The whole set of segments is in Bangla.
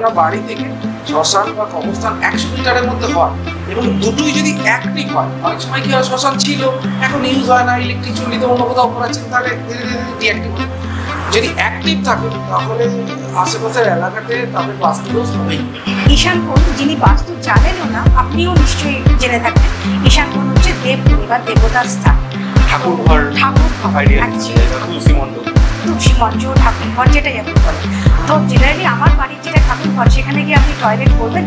আপনার বাড়ি থেকে শ্মশান বা কবরস্থান 100 মিটারের মধ্যে হয় এবং দুটোই যদি অ্যাক্টিভ হয়, অনেক সময় কি হয় শ্মশান ছিল এখন ইউজ হয় না, ইলেকট্রিক চুল্লিতে অন্য কোথাও করাচ্ছেন, তাহলে ধীরে ধীরে ডিঅ্যাক্টিভ হয়। যদি অ্যাক্টিভ থাকে তাহলে আশেপাশের এলাকাতে তাদের বাস্তু দোষ হবেই। ঈশান কোণ যিনি বাস্তু জানেনও না, আপনিও নিশ্চয়ই জেনে থাকবেন, ঈশান কোণ হচ্ছে দেবভূমি বা দেবতার স্থান, ঠাকুরঘর, তুলসী মণ্ডপ, ঠাকুরঘর যেটাই আপনি বলেন। তো জেনারেলি আমার বাড়ির যেটা ঠাকুরঘর, সেখানে গিয়ে আপনি টয়লেট করবেন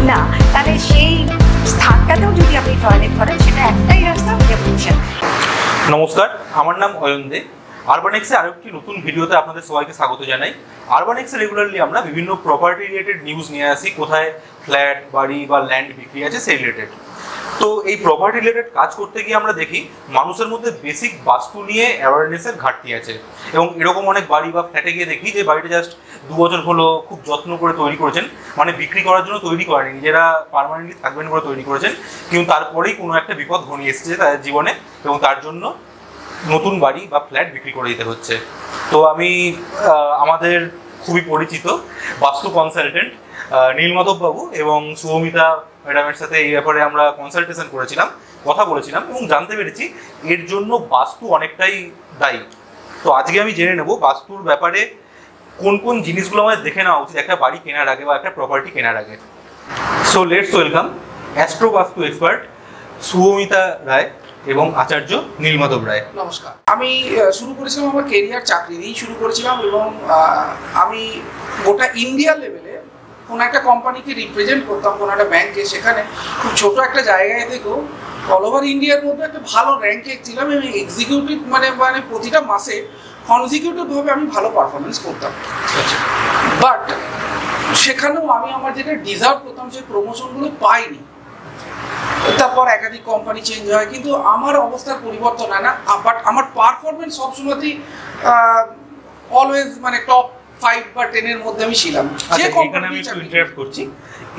না, তাহলে সেই স্থানটাতেও যদি আপনি টয়লেট করেন, সেটা একটাই রাস্তা, রেভলিউশন। নমস্কার, আমার নাম অয়ন দে। আরবানেক্সে আরেকটি নতুন ভিডিওতে আপনাদের সবাইকে স্বাগত জানাই। আরবানেক্সে রেগুলারলি আমরা বিভিন্ন প্রপার্টি রিলেটেড নিউজ নিয়ে আসি, কোথায় ফ্ল্যাট, বাড়ি বা ল্যান্ড বিক্রি আছে সেই রিলেটেড। তো এই প্রপার্টি রিলেটেড কাজ করতে গিয়ে আমরা দেখি মানুষের মধ্যে বেসিক বাস্তু নিয়ে অ্যাওয়ারনেসের ঘাটতি আছে, এবং এরকম অনেক বাড়ি বা ফ্ল্যাটে গিয়ে দেখি যে বাড়িটা জাস্ট 2 বছর হলো খুব যত্ন করে তৈরি করেছেন, মানে বিক্রি করার জন্য তৈরি করেনি, নিজেরা পার্মানেন্টলি থাকবেন করে তৈরি করেছেন, কিন্তু তারপরেই কোনো একটা বিপদ ঘনিয়ে এসেছে তাদের জীবনে এবং তার জন্য নতুন বাড়ি বা ফ্ল্যাট বিক্রি করে দিতে হচ্ছে। তো আমি আমাদের খুবই পরিচিত বাস্তু কনসালটেন্ট নীলমাধব বাবু এবং শুভমিতা ম্যাডামের সাথে এই ব্যাপারে আমরা কনসালটেশন করেছিলাম, কথা বলেছিলাম এবং জানতে পেরেছি এর জন্য বাস্তু অনেকটাই দায়ী। তো আজকে আমি জেনে নেব বাস্তুর ব্যাপারে কোন কোন জিনিসগুলো আমাদের দেখে নেওয়া উচিত একটা বাড়ি কেনার আগে বা একটা প্রপার্টি কেনার আগে। সো লেটস ওয়েলকাম অ্যাস্ট্রো বাস্তু এক্সপার্ট শুভমিতা রায় এবং আচার্য নীলমাধব রায়। নমস্কার। আমি শুরু করেছিলাম আমার কেরিয়ার চাকরি দিয়েই শুরু করেছিলাম এবং আমি গোটা ইন্ডিয়া লেভেলে কোনো একটা কোম্পানিকে রিপ্রেজেন্ট করতাম, কোনো একটা ব্যাংকে। সেখানে খুব ছোট একটা জায়গায় থেকেও অল ওভার ইন্ডিয়ার মধ্যে একটা ভালো র্যাঙ্কে ছিলাম এবং এক্সিকিউটিভ মানে প্রতিটা মাসে কনজিকিউটিভভাবে আমি ভালো পারফরমেন্স করতাম। বাট সেখানেও আমি আমার যেটা ডিজার্ভ করতাম সেই প্রমোশনগুলো পাইনি। তারপর একাধিক কোম্পানি চেঞ্জ হয়, কিন্তু আমার অবস্থার পরিবর্তন হয় না। বাট আমার পারফরমেন্স সবসময়তেই অলওয়েজ মানে টপ 5 বা 10 এর মধ্যে আমি ছিলাম। এখানে আমি একটু ইন্টারাপ্ট করছি,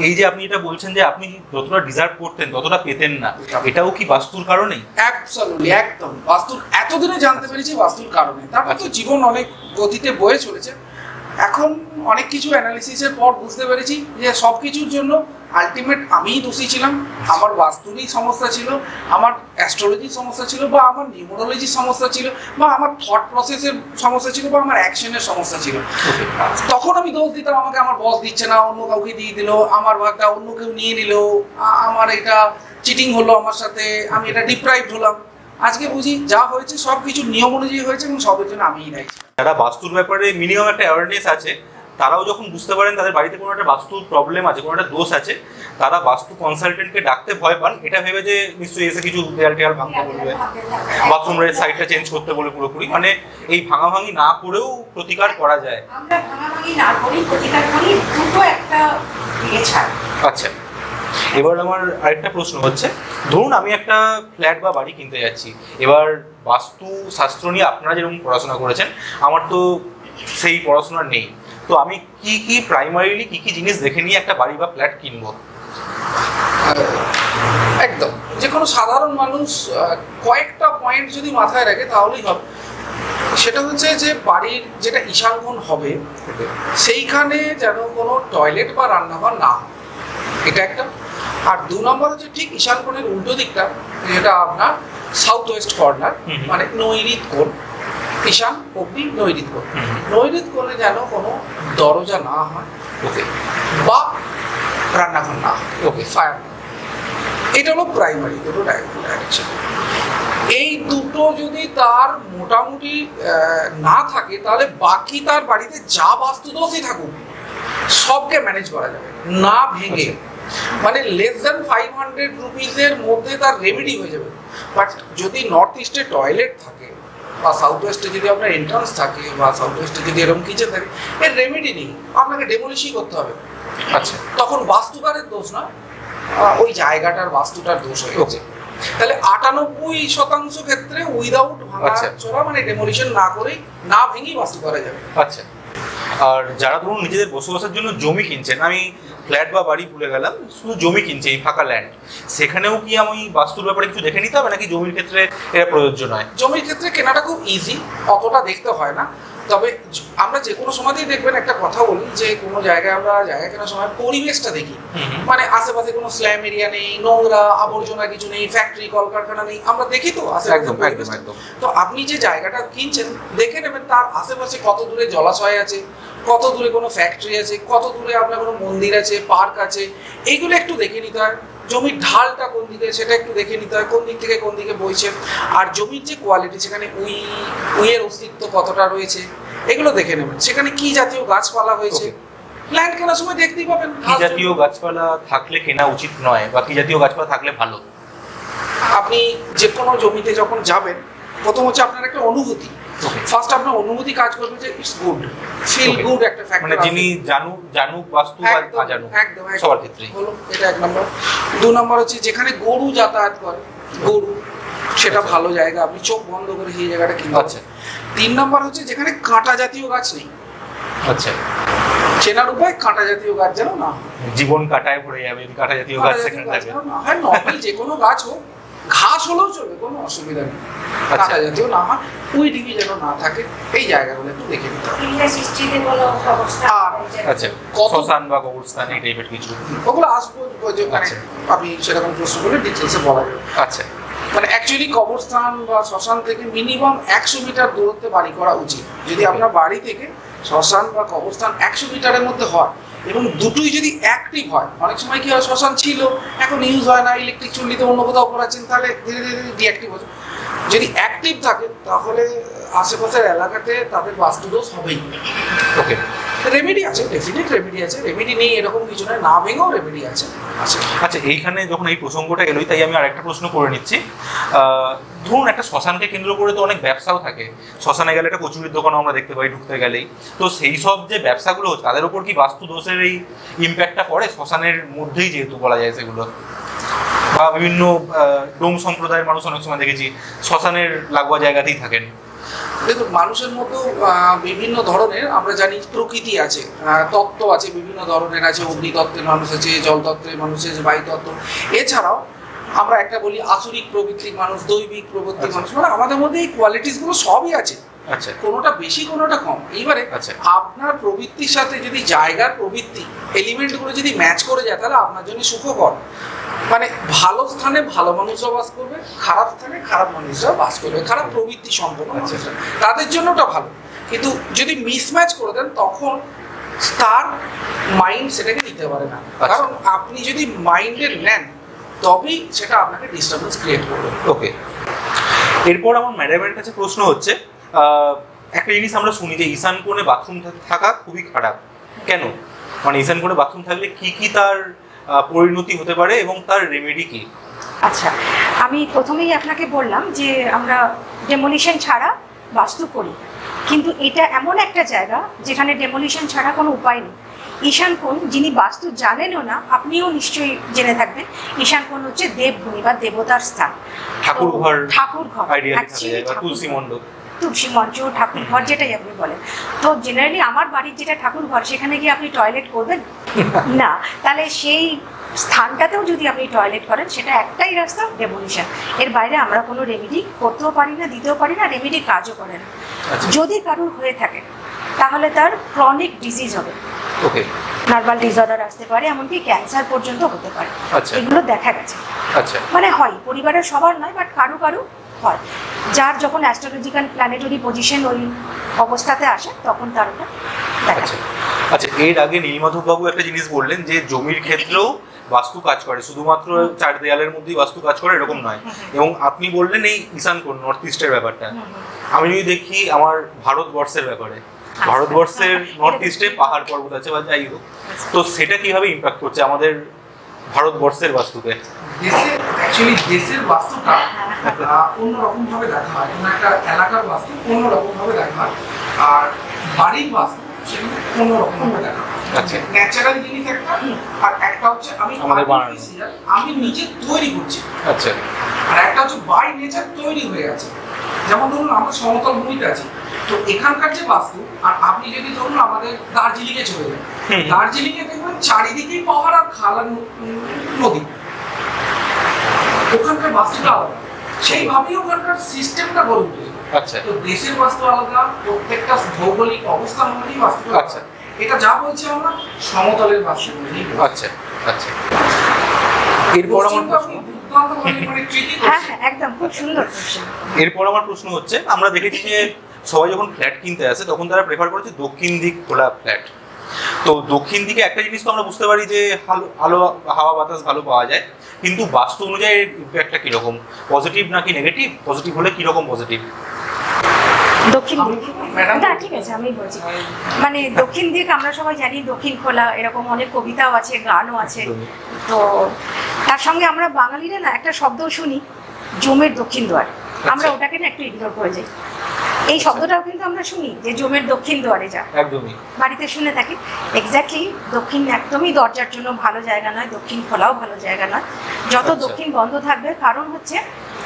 এই যে আপনি এটা বলছেন যে আপনি যতটা ডিজার্ভ করতেন ততটা পেতেন না, এটাও কি বাস্তুর কারণেই? অ্যাবসলিউটলি, একদম বাস্তুর। এতদিনে জানতে পেরেছি বাস্তুর কারণে। তারপর তো জীবন অনেক গতিতে বয়ে চলেছে, এখন অনেক কিছু অ্যানালিসিসের পর বুঝতে পেরেছি যে সব কিছুর জন্য আলটিমেট আমিই দোষী ছিলাম। আমার বাস্তুরই সমস্যা ছিল, আমার অ্যাস্ট্রোলজির সমস্যা ছিল, বা আমার নিউমোরোলজির সমস্যা ছিল, বা আমার থট প্রসেসের সমস্যা ছিল, বা আমার অ্যাকশনের সমস্যা ছিল। তখন আমি দোষ দিতাম, আমাকে আমার বস দিচ্ছে না, অন্য কাউকে দিয়ে দিল, আমার ভাগটা অন্য কেউ নিয়ে নিল, আমার এটা চিটিং হলো আমার সাথে, আমি এটা ডিপ্রাইভড হলাম। আজকে বুঝি যা হয়েছে সব কিছু নিয়ম অনুযায়ী হয়েছে এবং সবের জন্য আমিই দায়ী। যারা বাস্তুর ব্যাপারে মিনিমাম একটা অ্যাওয়ারনেস আছে, তারাও যখন বুঝতে পারেন তাদের বাড়িতে কোনো একটা বাস্তুর প্রবলেম আছে, কোনো একটা দোষ আছে, তারা বাস্তু কনসালটেন্টকে ডাকতে ভয় পান, এটা ভেবে যে নিশ্চয়ই এসে কিছু দেয়াল টেয়াল ভাঙতে বলবে, বাথরুমের সাইডটা চেঞ্জ করতে বলে পুরোপুরি, মানে এই ভাঙাভাঙি না করেও প্রতিকার করা যায়। আমরা ভাঙাভাঙি না করি, প্রতিকার করি, দুটো একটা ছাড়। আচ্ছা, এবার আমার আরেকটা প্রশ্ন হচ্ছে, ধরুন আমি একটা ফ্ল্যাট বা বাড়ি কিনতে যাচ্ছি, এবার বাস্তু শাস্ত্র নিয়ে আপনারা যেরকম পড়াশোনা করেছেন, আমার তো সেই পড়াশোনা নেই, তো আমি কি প্রাইমারিলি কি জিনিস দেখে নিয়ে একটা বাড়ি বা ফ্ল্যাট কিনবো? একদম, যে কোনো সাধারণ মানুষ কয়েকটা পয়েন্ট যদি মাথায় রাখে তাহলেই হবে। সেটা হচ্ছে যে বাড়ির যেটা ঈশান কোণ হবে সেইখানে যেন কোনো টয়লেট বা রান্নাঘর না হয়, এটা একটা। আর 2 নম্বর হচ্ছে ঠিক ঈশান কোণের উল্টো দিকটা, যেটা আপনার সাউথ ওয়েস্ট কর্নার, মানে নৈঋত কোণ, ঈশান অগ্নি নৈঋত কোণ। নৈঋত কোণে যেন কোনো দরজা না হয়, ওকে, বা রান্নাঘর না হয়, ওকে, ফায়ার। এটা হলো প্রাইমারি দুটো ডাইরেকশন। এই দুটো যদি তার মোটামুটি না থাকে, তাহলে বাকি তার বাড়িতে যা বাস্তুদোষই থাকুক সবকে ম্যানেজ করা যাবে, না ভেঙে। মানে লেস দ্যান 500 রুপিসের মধ্যে তার রেমেডি হয়ে যাবে। বাট যদি নর্থ ইস্টে টয়লেট থাকে, বা সাউথ ওয়েস্টে যদি আপনার এন্ট্রান্স থাকে, বা সাউথ ওয়েস্টে যদি এরকম কিচেন থাকে, এর রেমেডি নেই, আপনাকে ডেমোলিশই করতে হবে। আচ্ছা, তখন বাস্তুকারের দোষ না, ওই জায়গাটার বাস্তুটার দোষ হয়ে গেছে। তাহলে 98% ক্ষেত্রে উইদাউট ভাঙাচোরা, মানে ডেমোলিশন না করেই, না ভেঙেই বাস্তু করা যাবে। আচ্ছা, আর যারা ধরুন নিজেদের বসবাসের জন্য জমি কিনছেন, আমি ফ্ল্যাট বা বাড়ি ভুলে গেলাম, শুধু জমি কিনছে, এই ফাঁকা ল্যান্ড, সেখানেও কি আমি বাস্তুর ব্যাপারে কিছু দেখে নিতে হবে, নাকি জমির ক্ষেত্রে এটা প্রযোজ্য নয়? জমির ক্ষেত্রে কেনাটা খুব ইজি, অতটা দেখতে হয় না। তবে আমরা যে কোনো সময়তেই দেখবেন একটা কথা বলি যে কোনো জায়গায় আমরা জায়গা কেনার সময় পরিবেশটা দেখি, মানে আশেপাশে কোনো স্ল্যাম এরিয়া নেই, নোংরা আবর্জনা কিছু নেই, ফ্যাক্টরি কলকারখানা নেই, আমরা দেখি তো আশেপাশে। তো আপনি যে জায়গাটা কিনছেন দেখে নেবেন তার আশেপাশে কত দূরে জলাশয় আছে, কত দূরে কোনো ফ্যাক্টরি আছে, কত দূরে আপনার কোনো মন্দির আছে, পার্ক আছে, এইগুলো একটু দেখে নিতে হয়। জমির ঢালটা কোন দিকে সেটা একটু দেখে নিতে হয়, কোন দিক থেকে কোন দিকে বইছে, আর জমির যে কোয়ালিটি সেখানে উইয়ের অস্তিত্ব কতটা রয়েছে এগুলো দেখে নেবেন। সেখানে কি জাতীয় গাছপালা হয়েছে, ল্যান্ড কেনার সময় দেখতেই পাবেন কি জাতীয় গাছপালা থাকলে কেনা উচিত নয় বা কি জাতীয় গাছপালা থাকলে ভালো। আপনি যে কোনো জমিতে যখন যাবেন প্রথম হচ্ছে আপনার একটা অনুভূতি, ফার্স্ট আপনার অনুভূতি কাজ করবে যে ইটস গুড, ফিল গুড একটা ফ্যাক্টর, মানে যিনি জানুক বাস্তু বা না জানুক একদম সবার ক্ষেত্রে হলো এটা এক নম্বর। দু নম্বর হচ্ছে যেখানে গরু যাতায়াত করে, গরু সেটা ভালো জায়গা, আপনি চোখ বন্ধ করে সেই জায়গাটা কিনতে। আচ্ছা। 3 নম্বর হচ্ছে যেখানে কাঁটা জাতীয় গাছ নেই। আচ্ছা। চেনার উপায় কাঁটা জাতীয় গাছ যেন না, জীবন কাটায় ভরে যাবে কাঁটা জাতীয় গাছ সেখানে থাকে। হ্যাঁ, নর্মাল যে কোনো গাছ হোক, ঘাস হলেও চলবে, কোনো অসুবিধা নেই, কাঁটা জাতীয় না হয়, উইডিবি যেন না থাকে, এই জায়গাগুলো একটু দেখে নিতে হবে। আচ্ছা, শ্মশান বা কবরস্থান এই টাইপের কিছু ওগুলো আসবো, আপনি সেরকম প্রশ্ন করলে ডিটেলসে বলা যাবে। আচ্ছা, মানে অ্যাকচুয়ালি কবরস্থান বা শ্মশান থেকে মিনিমাম 100 মিটার দূরত্বে বাড়ি করা উচিত। যদি আপনার বাড়ি থেকে শ্মশান বা কবরস্থান 100 মিটারের মধ্যে হয় এবং দুটোই যদি অ্যাক্টিভ হয়, অনেক সময় কি হয় শ্মশান ছিল এখন ইউজ হয় না, ইলেকট্রিক চুল্লিতে অন্য কোথাও করাচ্ছেন, তাহলে ধীরে ধীরে ডিঅ্যাক্টিভ হচ্ছে। যদি অ্যাক্টিভ থাকে তাহলে আশেপাশের এলাকাতে তাদের বাস্তুদোষ হবেই। ওকে, রেমেডি আছে, ডেফিনেট রেমেডি আছে, রেমেডি নেই এরকম কিছু নয়, না ভেঙেও রেমেডি আছে। আচ্ছা, এইখানে যখন এই প্রসঙ্গটা এলোই তাই আমি আরেকটা প্রশ্ন করে নিচ্ছি। ধরুন একটা শ্মশানকে কেন্দ্র করে তো অনেক ব্যবসাও থাকে, শ্মশানে গেলে একটা কচুরির দোকানও আমরা দেখতে পাই ঢুকতে গেলেই, তো সেই সব যে ব্যবসাগুলো হচ্ছে তাদের উপর কি বাস্তু দোষের এই ইম্প্যাক্টটা পড়ে শ্মশানের মধ্যেই, যেহেতু বলা যায় সেগুলো, বা বিভিন্ন ডোম সম্প্রদায়ের মানুষ অনেক সময় দেখেছি শ্মশানের লাগোয়া জায়গাতেই থাকেন। দেখুন, মানুষের মতো বিভিন্ন ধরনের আমরা জানি প্রকৃতি আছে, তত্ত্ব আছে, বিভিন্ন ধরনের আছে, অগ্নিতত্ত্বের মানুষ আছে, জলতত্ত্বের মানুষ আছে, বায়ুতত্ত্ব, এছাড়াও আমরা একটা বলি আসুরিক প্রবৃত্তির মানুষ, দৈবিক প্রবৃত্তির মানুষ, মানে আমাদের মধ্যে এই কোয়ালিটিসগুলো সবই আছে। আচ্ছা, কোনোটা বেশি কোনোটা কম। এইবারে আপনার প্রবৃত্তির সাথে যদি জায়গার প্রবৃত্তি এলিমেন্টগুলো যদি ম্যাচ করে যায় তাহলে আপনার জন্য সুখকর। মানে ভালো স্থানে ভালো মানুষরা বাস করবে, খারাপ স্থানে খারাপ মানুষরা বাস করবে, খারাপ প্রবৃত্তি সম্পন্ন মানুষরা, তাদের জন্য ওটা ভালো। কিন্তু যদি মিসম্যাচ করে দেন তখন তার মাইন্ড সেটাকে নিতে পারে না, কারণ আপনি যদি মাইন্ডের নেন তবেই সেটা আপনাকে ডিস্টারবেন্স ক্রিয়েট করবে। ওকে, এরপর আমার ম্যাডামের কাছে প্রশ্ন হচ্ছে, একটা জিনিস আমরা শুনি যে ঈশান কোণে বাথরুম থাকা খুবই খারাপ, কেন? মানে ঈশান কোণে বাথরুম থাকলে কি কি তার পরিণতি হতে পারে এবং তার রেমেডি কি? আচ্ছা, আমি প্রথমেই আপনাকে বললাম যে আমরা ডেমোলিশন ছাড়া বাস্তু করি, কিন্তু এটা এমন একটা জায়গা যেখানে ডেমোলিশন ছাড়া কোনো উপায় নেই। ঈশান কোণ যিনি বাস্তু জানেনও না, আপনিও নিশ্চয়ই জেনে থাকবেন, ঈশান কোণ হচ্ছে দেবভূমি বা দেবতার স্থান, ঠাকুরঘর, তুলসী মঞ্চ, ঠাকুর ঘর, যেটাই আপনি বলেন। তো জেনারেলি আমার বাড়ির যেটা ঠাকুর ঘর, সেখানে গিয়ে আপনি টয়লেট করবেন না, তাহলে সেই স্থানটাতেও যদি আপনি টয়লেট করেন সেটা একটাই রাস্তা, ডেমোলিশন। এর বাইরে আমরা কোনো রেমেডি করতেও পারি না, দিতেও পারি না, রেমেডি কাজও করে না। যদি কারোর হয়ে থাকে তাহলে তার ক্রনিক ডিজিজ হবে, নার্ভাল ডিসঅর্ডার আসতে পারে, এমনকি ক্যান্সার পর্যন্ত হতে পারে। এগুলো দেখা গেছে, মানে হয়, পরিবারের সবার নয়, বাট কারো কারো হয়, যার যখন অ্যাস্ট্রোলজিক্যাল প্ল্যানেটরি পজিশন ওই অবস্থাতে আসে তখন তার ওটা দেখা যায়। আচ্ছা, এর আগে নীলমাধববাবু একটা জিনিস বললেন যে জমির ক্ষেত্রেও বাস্তু কাজ করে, শুধুমাত্র চার দেয়ালের মধ্যেই বাস্তু কাজ করে এরকম নয়, এবং আপনি বললেন এই ঈশান কোণ নর্থ ইস্টের ব্যাপারটা। আমি যদি দেখি আমার ভারতবর্ষের ব্যাপারে, ভারতবর্ষের নর্থ ইস্টে পাহাড় পর্বত আছে বা যাই হোক, তো সেটা কিভাবে ইম্প্যাক্ট করছে আমাদের ভারতবর্ষের বাস্তুকে? দেশের বাস্তুটা অন্যরকম ভাবে দেখা হয়, কোনো একটা এলাকার বাস্তু অন্যরকম ভাবে দেখা হয়, আর বাড়ির বাস্তু সেখানে অন্যরকম ভাবে দেখা হয়। ন্যাচারাল জিনিস একটা, আর একটা হচ্ছে আমি নিজে তৈরি করছি, আর একটা হচ্ছে বাই নেচার তৈরি হয়ে গেছে। যেমন ধরুন আমরা সমতল ভূমিতে আছি, তো এখানকার যে বাস্তু, আর আপনি যদি ধরুন আমাদের দার্জিলিং এ চলে যান, দার্জিলিং এ দেখবেন চারিদিকেই পাহাড় আর খাল নদী, ওখানকার বাস্তুটা আলাদা, সেইভাবেই ওখানকার সিস্টেমটা গড়ে উঠেছে। আচ্ছা তো দেশের বাস্তু আলাদা, প্রত্যেকটা ভৌগোলিক অবস্থান অনুযায়ী বাস্তু আচ্ছা এটা যা বলছি আমরা সমতলের বাস্তু অনুযায়ী। আচ্ছা আচ্ছা এরপর আমার প্রশ্ন, হ্যাঁ হ্যাঁ একদম খুব সুন্দর কোশ্চেন। এরপর আমার প্রশ্ন হচ্ছে, আমরা দেখেছি যে সবাই যখন ফ্ল্যাট কিনতে আসে তখন তারা প্রেফার করেছে দক্ষিণ দিক খোলা ফ্ল্যাট। তো দক্ষিণ দিকে একটা জিনিস তো আমরা বুঝতে পারি যে আলো হাওয়া বাতাস ভালো পাওয়া যায়, কিন্তু বাস্তু অনুযায়ী ইম্প্যাক্টটা কিরকম, পজিটিভ নাকি নেগেটিভ? পজিটিভ হলে কিরকম পজিটিভ? দক্ষিণ দিক, না ঠিক আছে আমি বলছি, মানে দক্ষিণ দিক আমরা সবাই জানি দক্ষিণ খোলা, এরকম অনেক কবিতাও আছে, গানও আছে। তো তার সঙ্গে আমরা বাঙালিরা না একটা শব্দ শুনি, জমের দক্ষিণ দুয়ার, আমরা ওটাকে না একটু ইগনোর করে যাই। এই শব্দটাও কিন্তু আমরা শুনি যে জমের দক্ষিণ দুয়ারে যা, একদমই বাড়িতে শুনে থাকি। এক্স্যাক্টলি দক্ষিণ একদমই দরজার জন্য ভালো জায়গা নয়, দক্ষিণ খোলাও ভালো জায়গা নয়। যত দক্ষিণ বন্ধ থাকবে, কারণ হচ্ছে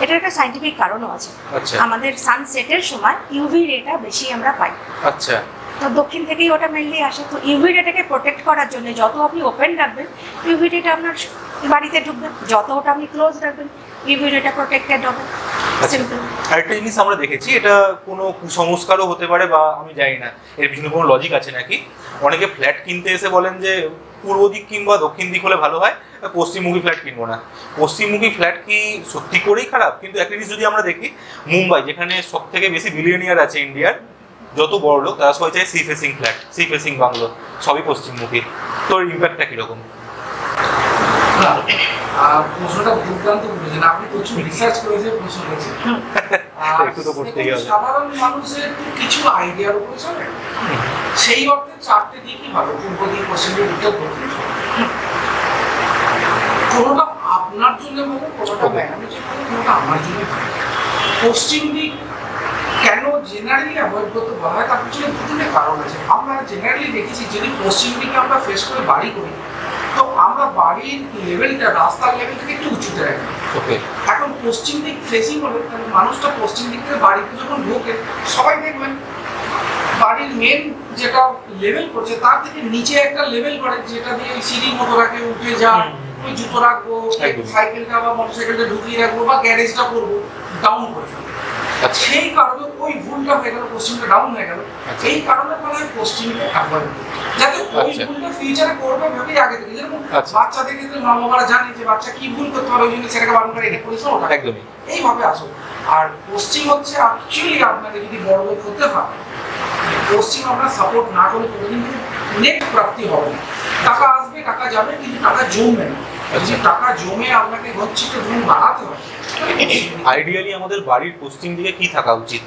এটার একটা সাইন্টিফিক কারণও আছে। আমাদের সানসেটের সময় ইউভি রেটা বেশি আমরা পাই। আচ্ছা, তো দক্ষিণ থেকেই ওটা মেনলি আসে। তো ইউভি রেটাকে প্রোটেক্ট করার জন্য যত আপনি ওপেন রাখবেন ইউভি রেটা আপনার বাড়িতে ঢুকবে, যত ওটা আপনি ক্লোজ রাখবেন ইউভি রেটা প্রোটেক্টেড হবে। আরেকটা জিনিস আমরা দেখেছি, এটা কোনো কুসংস্কারও হতে পারে বা আমি জানি না এর পিছনে কোনো লজিক আছে নাকি, অনেকে ফ্ল্যাট কিনতে এসে বলেন যে পূর্ব দিক কিংবা দক্ষিণ দিক হলে ভালো হয়, পশ্চিমমুখী ফ্ল্যাট কিনবো না। পশ্চিমমুখী ফ্ল্যাট কি সত্যি করেই খারাপ? কিন্তু একটা জিনিস যদি আমরা দেখি, মুম্বাই যেখানে সব থেকে বেশি বিলিয়নিয়ার আছে ইন্ডিয়ার, যত বড় লোক তারা সবাই চায় sea facing flat, sea facing bungalow, সবই পশ্চিমমুখী। তো ইম্প্যাক্টটা কিরকম? প্রশ্নটা দুর্দান্ত বলেছেন আপনি, প্রচুর রিসার্চ করেছেন, প্রশ্ন করেছেন। সাধারণ মানুষের কিছু আইডিয়ার উপরে চলে, সেই অর্থে চারটে দিকই ভালো, পূর্ব দিক, পশ্চিম দিক, উত্তর, দক্ষিণ। কোনোটা আপনার জন্য ভালো, কোনোটা ম্যাডামের জন্য ভালো, কোনোটা আমার জন্য ভালো। পশ্চিম দিক কেন জেনারেলি অ্যাভয়েড করতে বলা হয়, তার পিছনে দুটো কারণ আছে। আমরা জেনারেলি দেখেছি যদি পশ্চিম দিকে আমরা ফেস করে বাড়ি করি, তো আমরা বাড়ির লেভেলটা রাস্তার লেভেল থেকে একটু উঁচুতে রাখি। এখন পশ্চিম দিক ফেসিং হলে তাহলে মানুষটা পশ্চিম দিক থেকে বাড়িতে যখন ঢোকে, সবাই দেখবেন বাড়ির মেন যেটা লেভেল করছে তার থেকে নিচে একটা লেভেল করে, যেটা দিয়ে সিঁড়ির মতো রাখে, উঠে যায়, ওই জুতো রাখবো, সাইকেলটা বা মোটরসাইকেলটা ঢুকিয়ে রাখবো বা গ্যারেজটা করবো, ডাউন করে ফেলবো। সেই কারণে ওই ভুলটা হয়ে গেল, পশ্চিমটা ডাউন হয়ে গেল। এই কারণে বলা হয় পশ্চিমকে অ্যাভয়েড করতে, যাতে ওই ভুলটা ফিউচারে করবে ভেবেই আগে থেকে। যেরকম বাচ্চাদের ক্ষেত্রে মা বাবারা জানে যে বাচ্চা কি ভুল করতে পারে, ওই জন্য সেটাকে বারণ করে এটা করিস ওটা, একদমই এইভাবে আসো। আর পশ্চিম হচ্ছে অ্যাকচুয়ালি আপনাকে যদি বড় লোক হতে হয়, পশ্চিম আপনার সাপোর্ট না করলে কোনোদিন নেট প্রাপ্তি হবে না। টাকা আসবে, টাকা যাবে, কিন্তু টাকা জমবে না। যদি টাকা জমে আপনাকে গচ্ছিত ধরুন বাড়াতে হয়, আইডিয়ালি আমাদের বাড়ির পশ্চিম দিকে কি থাকা উচিত?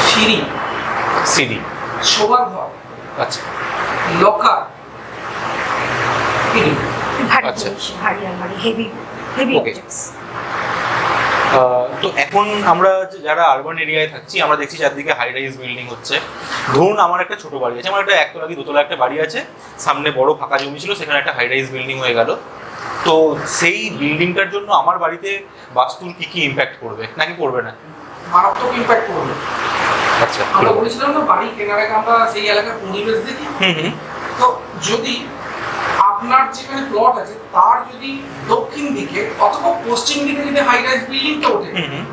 সিঁড়ি, সিঁড়ি, শোবার ঘর, আচ্ছা, লকার, আচ্ছা, ভারী আলমারি, হেভি হেভি অবজেক্টস। তো এখন আমরা যারা আরবান এরিয়ায় থাকছি, আমরা দেখছি চারদিকে হাই রাইজ বিল্ডিং হচ্ছে। ধরুন আমার একটা ছোট বাড়ি আছে, আমার একটা একতলা কি দোতলা একটা বাড়ি আছে, সামনে বড় ফাঁকা জমি ছিল, সেখানে একটা হাই রাইজ বিল্ডিং হয়ে গেল। তো সেই বিল্ডিংটার জন্য আমার বাড়িতে বাস্তুর কি কি ইম্প্যাক্ট করবে নাকি করবে না? মারাত্মক ইম্প্যাক্ট করবে। আচ্ছা, আমরা বলেছিলাম না বাড়ি কেনার আগে আমরা সেই এলাকার পরিবেশ দেখি। তো যদি আপনার যেখানে প্লট আছে তার যদি দক্ষিণ দিকে অথবা পশ্চিম দিকে যদি হাই রাইজ বিল্ডিংটা ওঠে,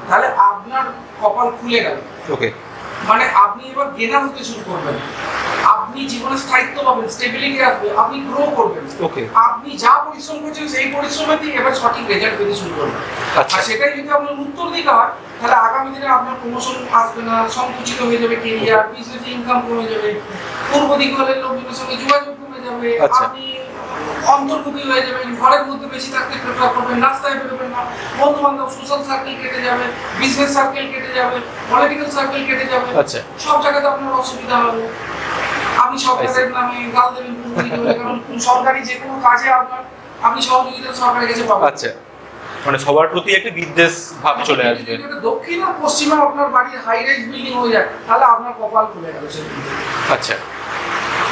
তাহলে আপনার কপাল খুলে গেল। ওকে, মানে আপনি এবার গেনার হতে শুরু করবেন, আপনি জীবনে স্থায়িত্ব পাবেন, স্টেবিলিটি আসবে, আপনি গ্রো করবেন। ওকে, আপনি যা পরিশ্রম করছেন সেই পরিশ্রমে দিয়ে এবার সঠিক রেজাল্ট পেতে শুরু করবেন। আর সেটাই যদি আপনার উত্তর দিকে হয়, তাহলে আগামী দিনে আপনার প্রমোশন আসবে না, সংকুচিত হয়ে যাবে কেরিয়ার, বিজনেস ইনকাম কমে যাবে। পূর্ব দিকে হলে লোকজনের সঙ্গে যোগাযোগ কমে যাবে, আপনি অন্তর্ভুক্তি হয়ে যাবেন, ঘরের মধ্যে বেশি থাকতে প্রেফার করবেন, রাস্তায় বেরোবেন না, বন্ধু বান্ধব সোশ্যাল সার্কেল কেটে যাবে, বিজনেস সার্কেল কেটে যাবে, পলিটিক্যাল সার্কেল কেটে যাবে, সব জায়গাতে আপনার অসুবিধা হবে। আপনি সরকারের নামে গাল দেবেন, কারণ সরকারি যে কোনো কাজে আপনি সহযোগিতা সরকারের কাছে পাবেন। আচ্ছা, মানে সবার প্রতি একটা বিদ্বেষ ভাব চলে আসবে। দক্ষিণ আর পশ্চিমে আপনার বাড়ির হাই রাইজ বিল্ডিং হয়ে যায়, তাহলে আপনার কপাল খুলে গেল। আচ্ছা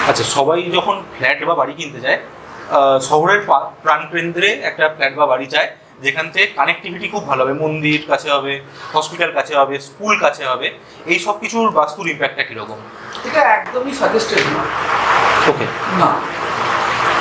আচ্ছা, সবাই যখন ফ্ল্যাট বা বাড়ি কিনতে যায়, শহরের প্রাণকেন্দ্রে একটা ফ্ল্যাট বা বাড়ি চায় যেখান থেকে কানেক্টিভিটি খুব ভালো হবে, মন্দির কাছে হবে, হসপিটাল কাছে হবে, স্কুল কাছে হবে। এই সব কিছুর বাস্তুর ইম্প্যাক্টটা কিরকম? এটা একদমই সাজেস্টেড না। ওকে, না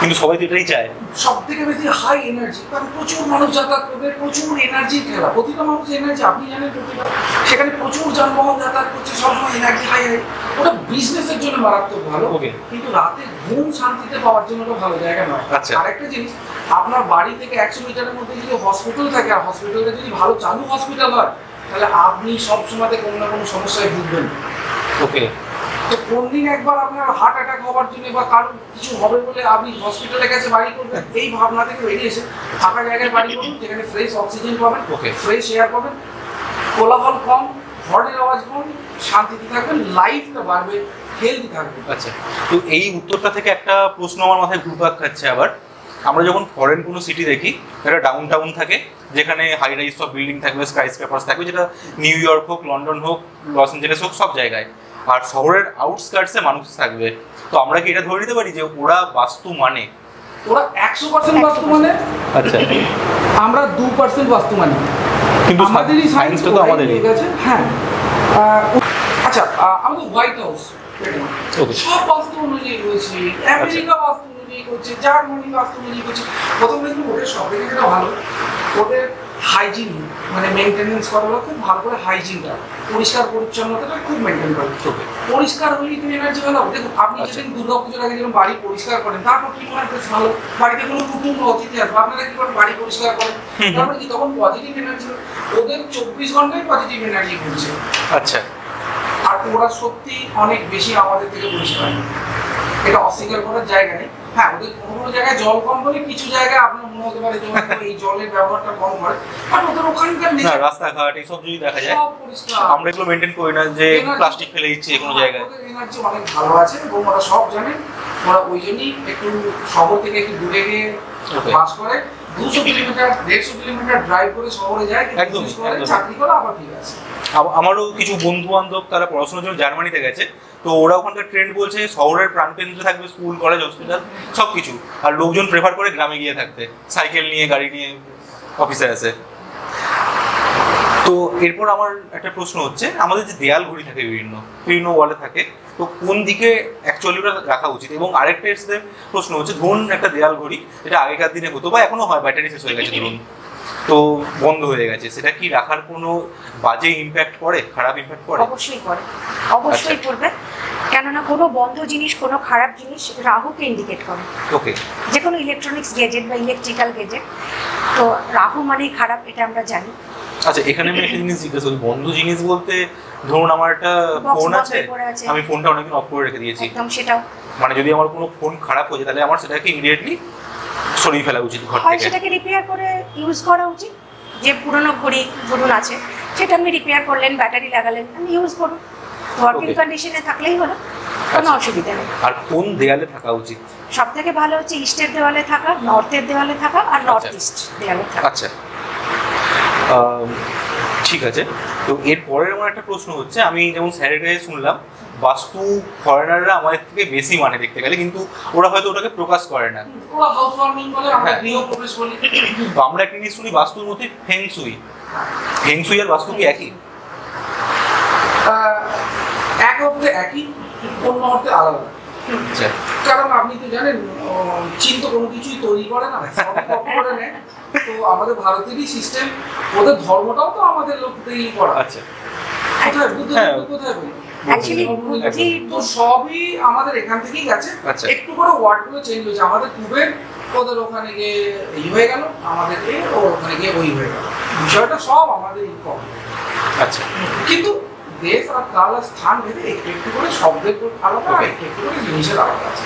কিন্তু সবাই তো এটাই চায়। সব থেকে বেশি হাই এনার্জি, কারণ প্রচুর মানুষ যাতায়াত করবে, প্রচুর এনার্জির খেলা, প্রতিটা মানুষ এনার্জি, আপনি জানেন প্রতিটা, সেখানে প্রচুর যানবাহন যাতায়াত করছে, সবসময় এনার্জি হাই হাই। ওটা বিজনেসের জন্য মারাত্মক ভালো, কিন্তু রাতে ঘুম শান্তিতে পাওয়ার জন্য ওটা ভালো জায়গা নয়। আরেকটা জিনিস, আপনার বাড়ি থেকে 100 মিটারের মধ্যে যদি হসপিটাল থাকে, আর হসপিটালটা যদি ভালো চালু হসপিটাল হয়, তাহলে আপনি সবসময় কোনো না কোনো সমস্যায় ভুগবেন। ওকে, তো কোন দিন একবার আপনার হার্ট অ্যাটাক হওয়ার জন্য বা কারোর কিছু হবে বলে আপনি হসপিটালের কাছে বাড়ি করবেন, এই ভাবনা থেকে বেরিয়ে এসে ফাঁকা জায়গায় বাড়ি করুন, যেখানে ফ্রেশ অক্সিজেন পাবেন, ফ্রেশ এয়ার পাবেন, কোলাহল কম, হর্নের আওয়াজ কম, শান্তিতে থাকবেন, লাইফটা বাড়বে, হেলদি থাকবেন। আচ্ছা, তো এই উত্তরটা থেকে একটা প্রশ্ন আমার মাথায় ঘুরপাক খাচ্ছে আবার। আমরা যখন ফরেন কোনো সিটি দেখি, একটা ডাউন টাউন থাকে যেখানে হাই রাইজ সব বিল্ডিং থাকবে, স্কাই স্ক্র্যাপার্স থাকবে, যেটা নিউ ইয়র্ক হোক, লন্ডন হোক, লস অ্যাঞ্জেলেস হোক, সব জায়গায়। আর শহরের আউটস্কার্টসে মানুষ থাকবে। তো আমরা কি এটা ধরে নিতে পারি যে ওরা বাস্তু মানে? ওরা 100% বাস্তু মানে, আচ্ছা, আমরা 2% বাস্তু মানি, কিন্তু আমাদেরই সায়েন্সটা তো আমাদেরই গেছে। হ্যাঁ, আচ্ছা, আমাদের হোয়াইট হাউস সব বাস্তু অনুযায়ী রয়েছে, আমেরিকা বাস্তু অনুযায়ী করছে, জার্মানি বাস্তু অনুযায়ী করছে। প্রথমে কিন্তু ওদের সব থেকে যেটা ভালো, ওদের হাইজিন মানে মেনটেনেন্স করা হলো, খুব ভালো করে হাইজিনটা, পরিষ্কার পরিচ্ছন্নতাটা খুব মেনটেন করে। পরিষ্কার হলেই তো এনার্জি ভালো। দেখুন, আপনি যেদিন দুর্গা পুজোর আগে যখন বাড়ি পরিষ্কার করেন, তারপর কি মনে হয় বেশ ভালো, বাড়িতে কোনো কুটুম্ব অতিথি আসবে, আপনারা কি করেন, বাড়ি পরিষ্কার করেন, তারপরে কি তখন পজিটিভ এনার্জি, ওদের 24 ঘন্টায় পজিটিভ এনার্জি ঘুরছে। আচ্ছা, আর ওরা সত্যি অনেক বেশি আমাদের থেকে পরিষ্কার, এটা অস্বীকার করার জায়গা নেই। হ্যাঁ, ওদের কোনো জায়গায় জল কম বলে কিছু জায়গায় আপনার মনে হতে পারে যে এই জলের ব্যবহারটা কম করে, বাট ওদের ওখানকার রাস্তাঘাট এইসব যদি দেখা যায়, আমরা এগুলো মেনটেন করি না, যে প্লাস্টিক ফেলে দিচ্ছি কোনো জায়গায়। ওদের এনার্জি অনেক ভালো আছে এবং ওরা সব জানে। ওরা ওই জন্যই একটু শহর থেকে একটু দূরে গিয়ে বাস করে, 200 কিলোমিটার 150 কিলোমিটার ড্রাইভ করে শহরে যায়, একদম চাকরি করে আবার ঠিক আছে। আমারও কিছু বন্ধু বান্ধব তারা পড়াশোনার জন্য জার্মানিতে গেছে, তো ওরা ওখানকার ট্রেন্ড বলছে শহরের প্রাণকেন্দ্রে থাকবে স্কুল, কলেজ, হসপিটাল সবকিছু, আর লোকজন প্রেফার করে গ্রামে গিয়ে থাকতে, সাইকেল নিয়ে, গাড়ি নিয়ে অফিসে আসে। তো এরপর আমার একটা প্রশ্ন হচ্ছে, আমাদের যে দেয়াল ঘড়ি থাকে বিভিন্ন ওয়ালে থাকে, তো কোন দিকে অ্যাকচুয়ালি ওটা রাখা উচিত? এবং আরেকটা প্রশ্ন হচ্ছে, ধরুন একটা দেয়াল ঘড়ি, যেটা আগেকার দিনে হতো বা এখনো হয়, ব্যাটারি শেষ হয়ে গেছে ধরুন, তো বন্ধ হয়ে গেছে, সেটা কি রাখার কোনো বাজে ইমপ্যাক্ট পড়ে, খারাপ ইমপ্যাক্ট পড়ে? অবশ্যই পড়ে, অবশ্যই পড়বে। কেননা কোনো বন্ধ জিনিস, কোনো খারাপ জিনিস রাহুকে ইন্ডিকেট করে। ওকে, যে কোনো ইলেকট্রনিক্স গেজেট বা ইলেকট্রিক্যাল গেজেট, তো রাহু মানেই খারাপ, এটা আমরা জানি। আচ্ছা, এখানে আমি একটা জিনিস জিজ্ঞেস করি, বন্ধ জিনিস বলতে ধরুন আমার একটা ফোন আছে, আমি ফোনটা অনেকদিন অফ করে রেখে দিয়েছি, একদম সেটাও মানে যদি আমার কোনো ফোন খারাপ হয়ে যায়, তাহলে আমার সেটাকে ইমিডিয়েটলি সরিয়ে ফেলা উচিত ঘর থেকে, সেটাকে রিপেয়ার করে ইউজ করা উচিত। যে পুরনো ঘড়ি ধরুন আছে, সেটা আপনি রিপেয়ার করলেন, ব্যাটারি লাগালেন, আপনি ইউজ করুন, ওয়ার্কিং কন্ডিশনে থাকলেই হলো, কোনো অসুবিধা নেই। আর কোন দেয়ালে থাকা উচিত? সব থেকে ভালো হচ্ছে ইস্টের দেওয়ালে থাকা, নর্থের দেওয়ালে থাকা, আর নর্থ ইস্ট দেওয়ালে থাকা। আচ্ছা, ঠিক আছে। তো এরপরের আমার একটা প্রশ্ন হচ্ছে, আমি যেমন স্যারের কাছে শুনলাম বাস্তু ফরেনাররা আমাদের থেকে বেশি মানে দেখতে গেলে, কিন্তু ওরা হয়তো ওটাকে প্রকাশ করে না, ওরা হাউস ওয়ার্মিং বলে, আমরা গৃহ প্রবেশ বলি। তো আমরা একটা জিনিস শুনি বাস্তুর মধ্যে ফেংশুই, ফেংশুই আর বাস্তু কি একই? এক অর্থে একই, অন্য অর্থে আলাদা। কারণ আপনি তো জানেন, চীন তো কোনো কিছুই তৈরি করে না, সবই কপি করে নেয়। তো আমাদের ভারতেরই সিস্টেম, ওদের ধর্মটাও তো আমাদের লোক তৈরি করা। আচ্ছা, কোথায় বুদ্ধ কোথায় বলি, তো সবই আমাদের এখান থেকেই গেছে। একটু করে ওয়ার্ডগুলো চেঞ্জ হয়েছে, আমাদের কুবের ওদের ওখানে গিয়ে এই হয়ে গেল, আমাদের ওখানে গিয়ে ওই হয়ে গেল, বিষয়টা সব আমাদের কম। আচ্ছা, কিন্তু দেশ আর কাল আর স্থান ভেদে একটু একটু করে শব্দের আলাদা, একটু একটু করে জিনিসের আলাদা আছে।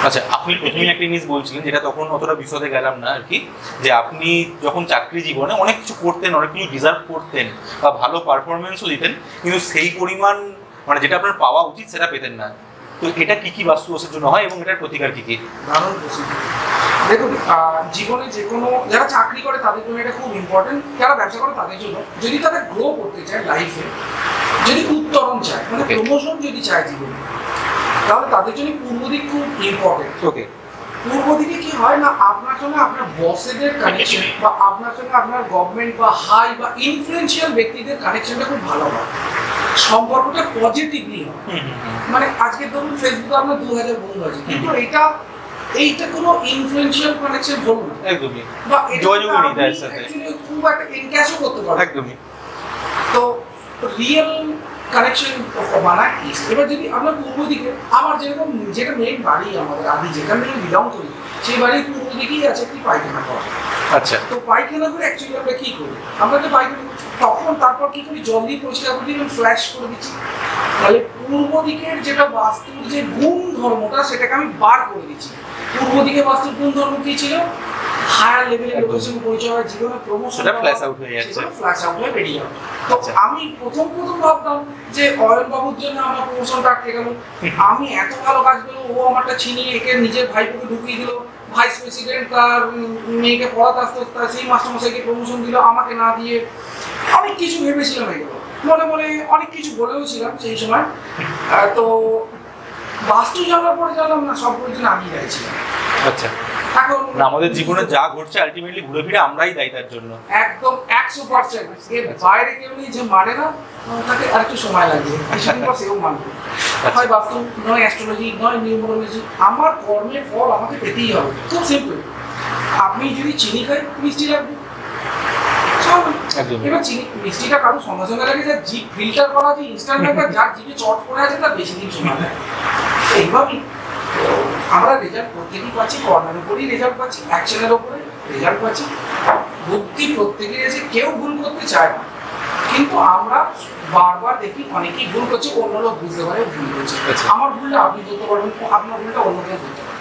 আচ্ছা, আপনি প্রথমেই একটা জিনিস বলছিলেন, যেটা তখন অতটা বিশদে গেলাম না আর কি, যে আপনি যখন চাকরি জীবনে অনেক কিছু করতেন, অনেক কিছু ডিজার্ভ করতেন বা ভালো পারফরমেন্সও দিতেন, কিন্তু সেই পরিমাণ মানে যেটা আপনার পাওয়া উচিত সেটা পেতেন না। তো এটা কি কি বাস্তু দোষের জন্য হয় এবং এটার প্রতিকার কি কি? দারুণ প্রশ্ন। দেখুন, জীবনে যে কোনো, যারা চাকরি করে তাদের জন্য এটা খুব ইম্পর্টেন্ট, যারা ব্যবসা করে তাদের জন্য, যদি তারা গ্রো করতে চায় লাইফে, যদি উত্তরণ চায়, মানে প্রমোশন যদি চায় জীবনে, তাহলে তাদের জন্য পূর্ব দিক খুব ইম্পর্টেন্ট। ওকে, পূর্ব দিকে কি হয় না, আপনার সঙ্গে আপনার বসেদের কানেকশন বা আপনার সঙ্গে আপনার গভর্নমেন্ট বা হাই বা ইনফ্লুয়েন্সিয়াল ব্যক্তিদের কানেকশনটা খুব ভালো হয়, সম্পর্কটা পজিটিভলি হয়। মানে আজকে ধরুন ফেসবুকে আপনার 2000 বন্ধু আছে, কিন্তু এটা এইটা কোনো ইনফ্লুয়েন্সিয়াল কানেকশন হলো না একদমই, বা যোগাযোগই নেই তার সাথে, খুব একটা এনক্যাশও করতে পারবে একদমই। তো রিয়েল কানেকশন বানায়। এবার যদি আমরা পূর্ব দিকে আমার যেরকম যেটা মেইন বাড়ি আমাদের আদি যেখান থেকে বিলং করি সেই বাড়ির পূর্ব দিকেই আছে একটি পায়খানা ঘর। আচ্ছা, তো পায়খানা করে অ্যাকচুয়ালি আমরা কি করি, আমরা তো পায়খানা করছি তখন তারপর কি করি জল দিয়ে পরিষ্কার করে দিই, ফ্ল্যাশ করে দিচ্ছি। তাহলে পূর্ব দিকের যেটা বাস্তুর যে গুণ ধর্মটা সেটাকে আমি বার করে দিচ্ছি। পূর্ব দিকে বাস্তুর গুণ ধর্ম কি ছিল, হায়ার লেভেলের লোকের সঙ্গে পরিচয় হয়, জীবনে প্রমোশন, সেটা ফ্ল্যাশ আউট হয়ে যাচ্ছে, ফ্ল্যাশ আউট হয়ে বেরিয়ে যাবে। তো আমি প্রথম ভাবতাম যে অয়ন বাবুর জন্য আমার প্রমোশনটা আটকে গেল, আমি এত ভালো কাজ করলো, ও আমারটা ছিনিয়ে একে নিজের ভাইপোকে ঢুকিয়ে দিল, ভাইস প্রেসিডেন্ট তার মেয়েকে পড়াতে আসতে সেই মাস্টারমশাইকে প্রমোশন দিল আমাকে না দিয়ে। অনেক কিছু ভেবেছিলাম এগুলো, মনে মনে অনেক কিছু বলেও ছিলাম সেই সময়। তো বাস্তু জানার পরে জানলাম না সব পর্যন্ত আমি চাইছিলাম। আচ্ছা, এখন আমাদের জীবনে যা ঘটছে আলটিমেটলি ঘুরে ফিরে আমরাই দায়ী তার জন্য। একদম 100%। এর বাইরে কেউ নেই যে মানে না, তাকে আরেকটু সময় লাগবে, কিছুদিন পর সেও মানবে। হয় বাস্তু, নয় অ্যাস্ট্রোলজি, নয় নিউমোরোলজি, আমার কর্মের ফল আমাকে পেতেই হবে। খুব সিম্পল। আপনি যদি চিনি খাই মিষ্টি লাগবে, এবার চিনি মিষ্টিটা কারো সঙ্গে সঙ্গে লাগে, যার জিভ ফিল্টার করা আছে ইনস্ট্যান্ট লাগে, যার জিভে চট করে আছে তার বেশি দিন সময় লাগে। এইভাবেই আমরা রেজাল্ট প্রত্যেকেই পাচ্ছি, কর্মের উপরেই রেজাল্ট পাচ্ছি, অ্যাকশনের উপরে রেজাল্ট পাচ্ছি। বুদ্ধি প্রত্যেকেই আছে, কেউ ভুল করতে চায় না, কিন্তু আমরা বারবার দেখি অনেকেই ভুল করছে, অন্য লোক বুঝতে পারে ভুল করছে। আমার ভুলটা আপনি ধরতে পারবেন, আপনার ভুলটা অন্য কেউ ধরতে পারবেন।